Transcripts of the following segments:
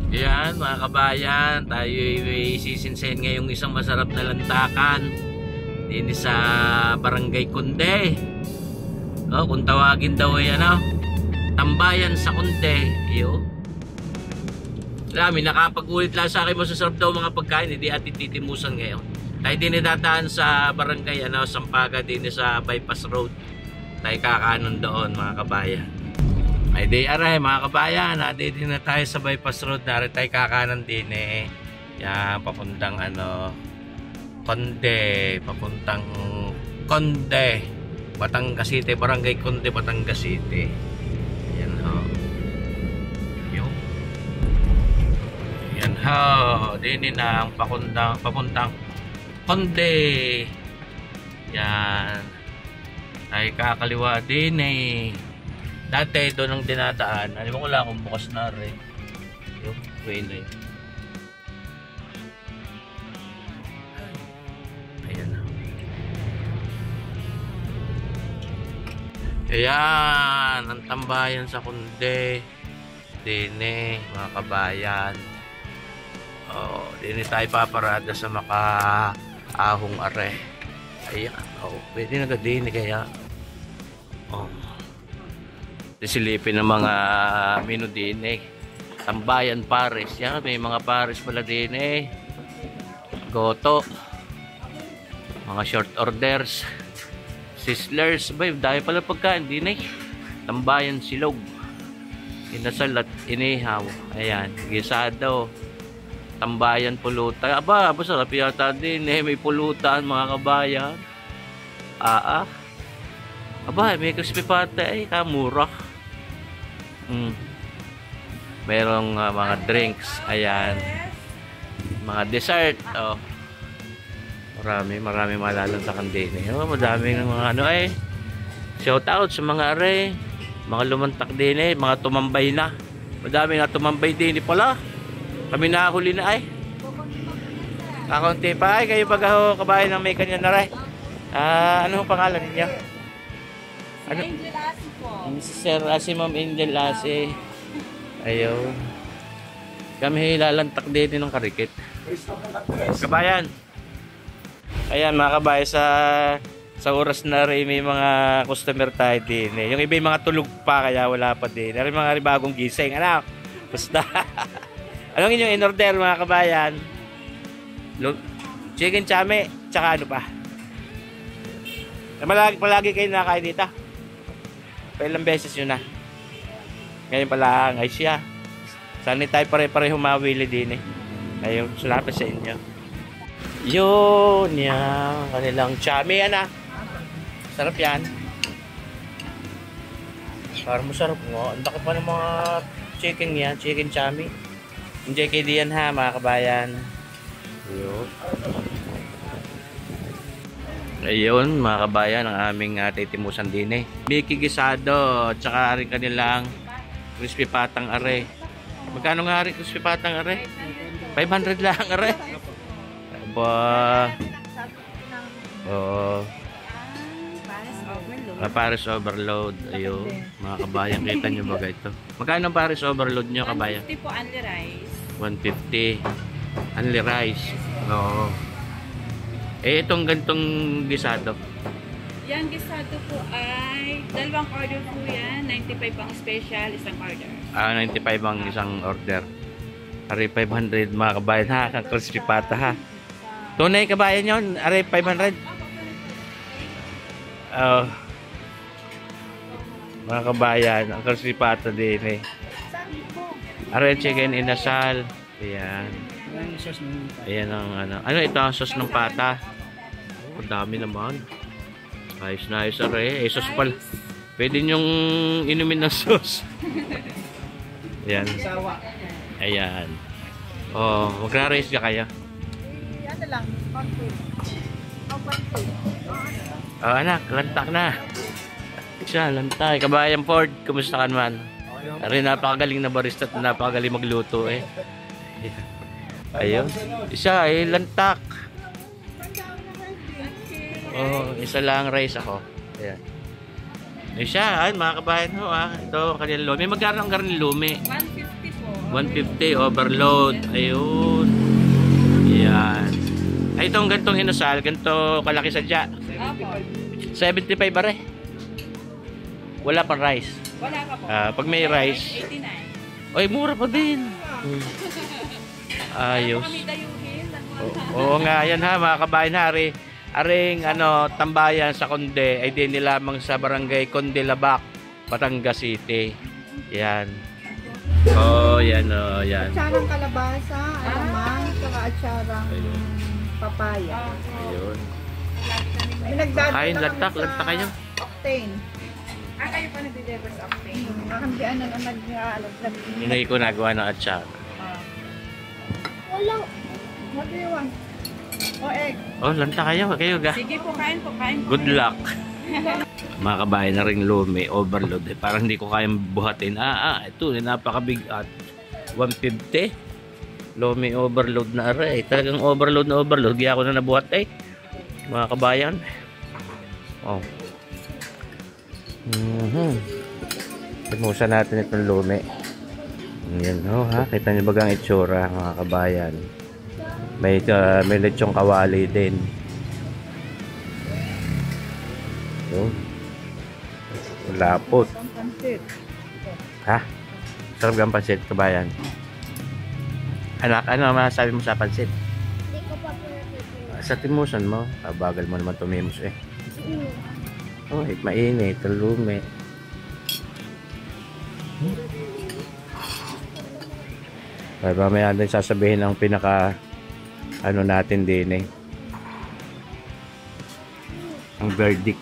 Yan mga kabayan, tayo ay sisinsayin ngayong isang masarap na lantakan din sa Barangay Conde. Kung tawagin daw ay tambayan sa Conde. May nakapag-ulit lang sa akin masasarap daw mga pagkain, hindi atin titimusan ngayon. Tayo din nadataan sa barangay Sampaga din sa Bypass Road. Tayo kakanon doon mga kabayan. Ay di aray mga kabayan, din na tayo sa Bypass Road, narin tayo kakanan din yan, papuntang Conde, papuntang Conde, Batangas City, Barangay Conde, Batangas City. Yan ho. Yan ho, din na ang papuntang Conde. Yan. Ay kakaliwa din dati doon ang dinadaan. Alam mo ko lang kung bukas na rin. Yung way na yun. Ayan na. Ayan. Ang tambayan sa Conde. Dine, mga kabayan. Dine tayo paparada sa makaahong are. Ayan. Pwede na din kaya. Silipin ng mga menu din Tambayan Paris. Yan, may mga Paris pala din Goto. Mga short orders. Sizzlers. Dahil pala pagkain din Tambayan Silog. Inasal at inihaw. Ayan, gisado. Tambayan Pulutan. Masarap yata din may pulutan mga kabayan. May crispy pate kamura. Merong mga drinks, ayan, mga dessert, marami malalantakan din madaming mga shout out sa mga mga lumantak din mga tumambay na, madami nga tumambay din pala, kami nahuli na kakunti pa kayo baga kabayan ng may kanya na ano pangalan niya? Ano? Sir Asi, Ma'am Angel Asi. Ayaw. Kami lalantak din ng karikit. Kabayan. Ayan mga kabayan, sa oras na rin may mga customer tayo din Yung iba yung mga tulog pa kaya wala pa din. May mga bagong gising. Basta. Anong inyong in-order mga kabayan? Chicken chame. Tsaka ano pa? Palagi kayo nakain dito. Ilang beses yun na. Ngayon pala ay siya. Sana tayo pare-pareho mawili din Ayun, salamat sa inyo. Yun yan. Kanilang chami sarap yan. Parang masarap mo. Ang laki pa ng mga chicken yan. Chicken chami. Enjoy kayo diyan mga kabayan. Yun. Ayun mga kabayan, ang aming titimusan din Mickey Gisado, tsaka rin kanilang crispy patang are. Magkano nga rin crispy patang are? 500 lang are. Paris Overload. Ayun mga kabayan, kita nyo ba ito? Magkano ang Paris Overload nyo kabayan? 150 po only rice. 150 only rice. Itong gantong gisado. Yan gisado po ay dalawang order po yan. 95 ang special, isang order. 95 ang isang order. Ari 500 mga kabayan ang crispy pata Tunay kabayan yun, ari 500. Mga kabayan, ang crispy pata din Ari chicken inasal. Ayan. Ayan ang ano ito ang sauce ng pata. Ang dami naman. Ayos na ayos sauce pala. Pwede nyong inumin ng sauce. Ayan. Ayan. Magra-raise ka kaya? Ano lang, anak, lantak na. Siya, lantay. Kabayan Ford, kumusta ka naman? Ari napakagaling na barista at napakagaling magluto Ayun. Isa lantak. Isa lang rice ako. Ayan. Isa, mga kabayan ho Ito, kanilang lumi. Magkano ang karning lumi? 150 po. 150 overload. Ayun. Yan. Ay, itong gantong inusal, ganito kalaki sadya. Opo. 75 bare. Wala pang rice. Wala ka po. Pag may rice, 89. ay mura pa din. Ayos. Kami dayuhin. Oo nga, yan ha, mga kabayan hari. Aring tambayan sa Conde ay din nilamang sa barangay Conde Labac, Batangas City. Yan. Oh, yan oh, yan. Atsarang kalabasa, alamang, saka atsarang papaya. Ayun. May nagdadala Kain, kami lagtak sa kayo. Octane. Kayo pa nag-deliver sa Octane. Kakambian na nag-aalaglag. Hindi ko nagawa ng atsar. Wala. What do you want? O egg. Oh, lanta kayo ga. Sige po, kain po, kain po. Good luck. Mga kabayan na ring lumi, overload. Parang hindi ko kayang buhatin. Ito, napakabigat. 150. Lumi overload na aray. Talagang overload na overload. Kaya ako na nabuhat mga kabayan. Oh. Timusan natin itong lumi. Yan ha. Kita niyo bagang itsura mga kabayan. May lechong kawali din. Yun. Lapot. Ha? Sarap ang pansit, kabayan. Anak, ano masasabi mo sa pansit? Hindi ko pa po natitiwas. Sa timusan mo, bagal mo naman tumimos Oh, mainit, lumi. Ay, mamaya din sasabihin ang pinaka natin din ang verdict.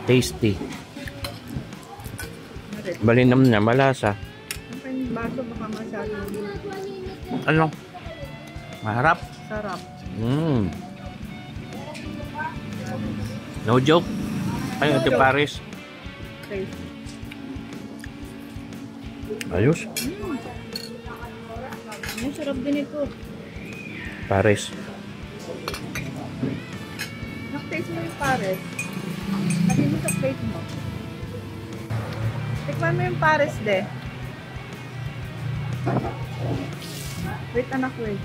Tasty. Malinam na, malasa. Ang baso baka masyado. Ano? Maharap. Sarap. No joke. Ay, ito Paris. Taste. Ayos. Ang sarap din ito. Paris. Nak-taste mo yung pares. Lagi mo sa plate mo. Tikman mo yung pares, de. Wait, anak, wait.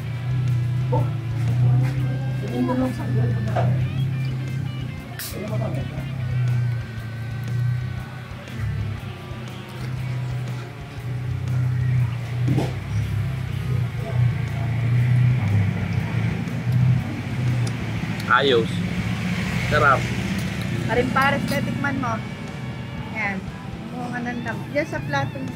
Ayos. Sarap. Aring pares, de, tikman mo. Yan. Mukhang anong lang. Yan sa plato mo.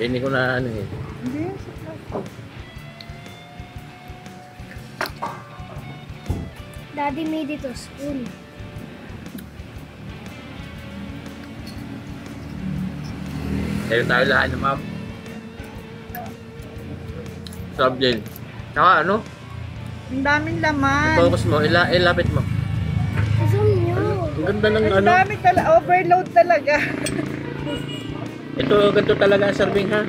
Hindi ko na Hindi, yan sa plato. Daddy made it a spoon. Tayo lahat na ma'am. Sarap din. Saka Ang daming laman. focus mo, ilapit mo. It's on you. Ang ganda ng Ang dami overload talaga. Ito, ganito talaga ang serving ha.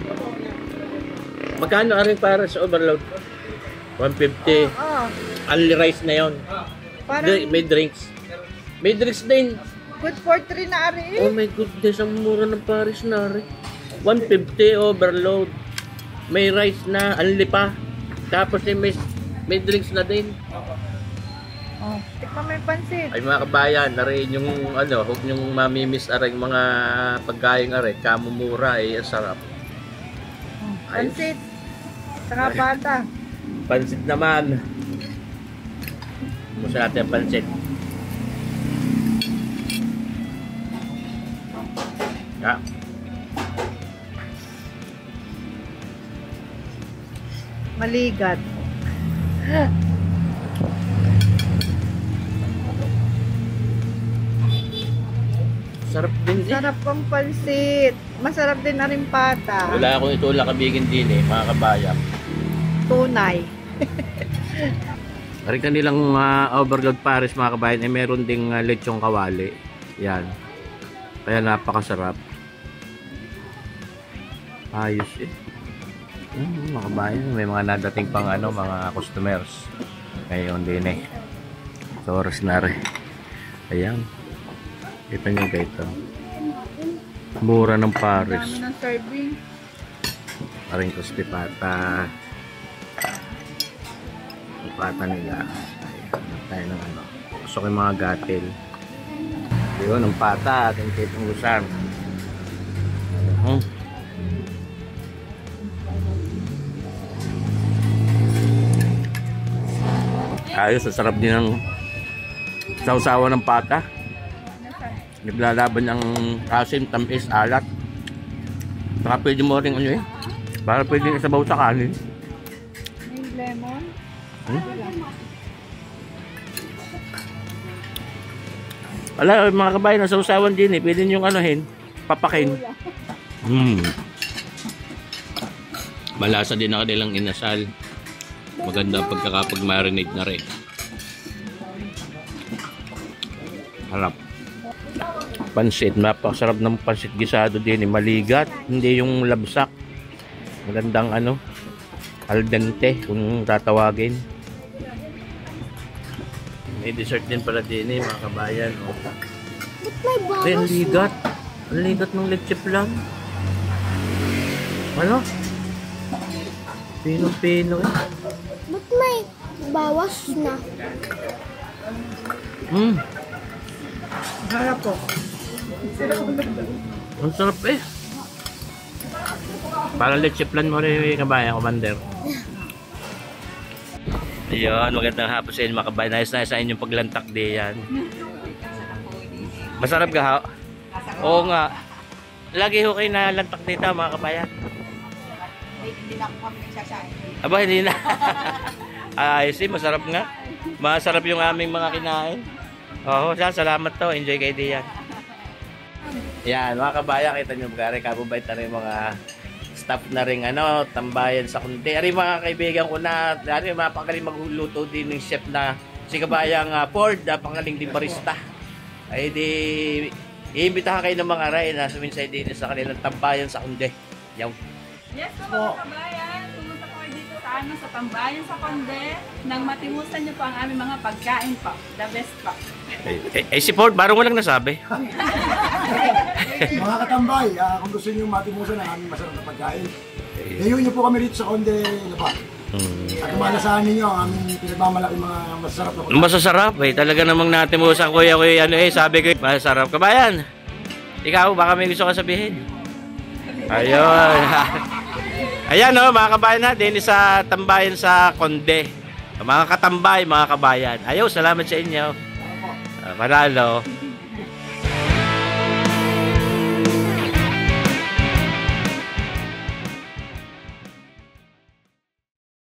Magkano aring para sa overload? 150. Oo. Only rice na yon. Parang May drinks. May drinks din. good for 3 na ari. Oh my goodness, ang mura ng Paris na rin. 150 overload. May rice na, only pa. Tapos may drinks na din. Oh, tikman mo yung pansit. Ay mga kabayan, narin yung huwag niyong mamimiss aring mga pagkain aray. Kamumura ang sarap. Ay. Pansit. Saka bata. Pansit naman. Musa natin ang pansit. Ya. Maligat. Sarap din Sarap ang pansit. Masarap din na rin pata. Wala akong itulak kabigin din mga kabayan. Tunay. Aring kanilang overload Paris mga kabayan ay meron ding lechong kawali. Yan. Kaya napakasarap. Ayos eh. Mga kabayan, may mga nadating pang mga customers. Ngayon din eh. So, oras na rin. Ayan. Kita nyo ito. Mura ng Paris. Dami ng serving. Paring crispy pata. Yung pata nila. Ayan. Tayo ng Gusto ko yung mga gatil. Yun, ang pata. Ating kitang lusan. Ayos, sarap din ng sausawa ng pata. Naglalaban ang asim, tamis, alat. Saka pwede mo rin para pwede isabaw sa kanin. May lemon. Wala, mga kabayan, ang sausawan din eh. Pwede nyo papakin. Malasa din ang kanilang inasal. Maganda pagkakapag-marinate na rin. Harap. Pansit. Napakasarap ng pansit gisado din. Maligat. Hindi yung labsak. Magandang al dente kung tatawagin. May dessert din pala din mga kabayan. Ba't may bawas Ang ligat. Ang ligat ng leche plan. Pino-pino eh. Ba't may bawas na? Harap po. Ang sarap eh. Para leche plan mo rin kabayan, Commander. Ayun, magandang hapon sa inyo mga kabayan. Nais na sa inyong paglantak di yan. Masarap ka ha? Oo nga. Lagi ho kayo na lantak dito mga kabayan. Hindi na ako kami nagsasahin. Aba, hindi na. Ayos eh, masarap nga. Masarap yung aming mga kinain. Oo, salamat to. Enjoy kayo diyan. Yan, mga kabayan, kita nyo bagay. Kababait na rin mga staff na rin, tambayan sa kundi. Ari mga kaibigan ko na, ari mapagaling magluluto din ng chef na si kabayang Ford, pangaling din barista. Ay di, iimbitahan kayo ng mga aray na suminsay din sa kanilang tambayan sa kundi. Yaw. Yes po mga kabayan, pumunta po kayo dito sa Tambayan sa Conde. Nang matimusan niyo po ang aming mga pagkain po. The best po. Si Ford, barong walang nasabi. Mga katambay, kung gusto niyo matimusan ang aming masarap na pagkain, ngayon niyo po kami rito sa Conde Lapa. At kumalasahan ninyo ang aming pinagmamalaki mga masarap na pagkain. Masasarap eh. Talaga namang natimusan ko sabi ko, masarap. Kabayan, ikaw, baka may gusto ka sabihin. Ayun. Ayan mga kabayan natin sa Tambayan sa Conde. Mga katambay, mga kabayan. Ayaw, salamat sa inyo. Manalo.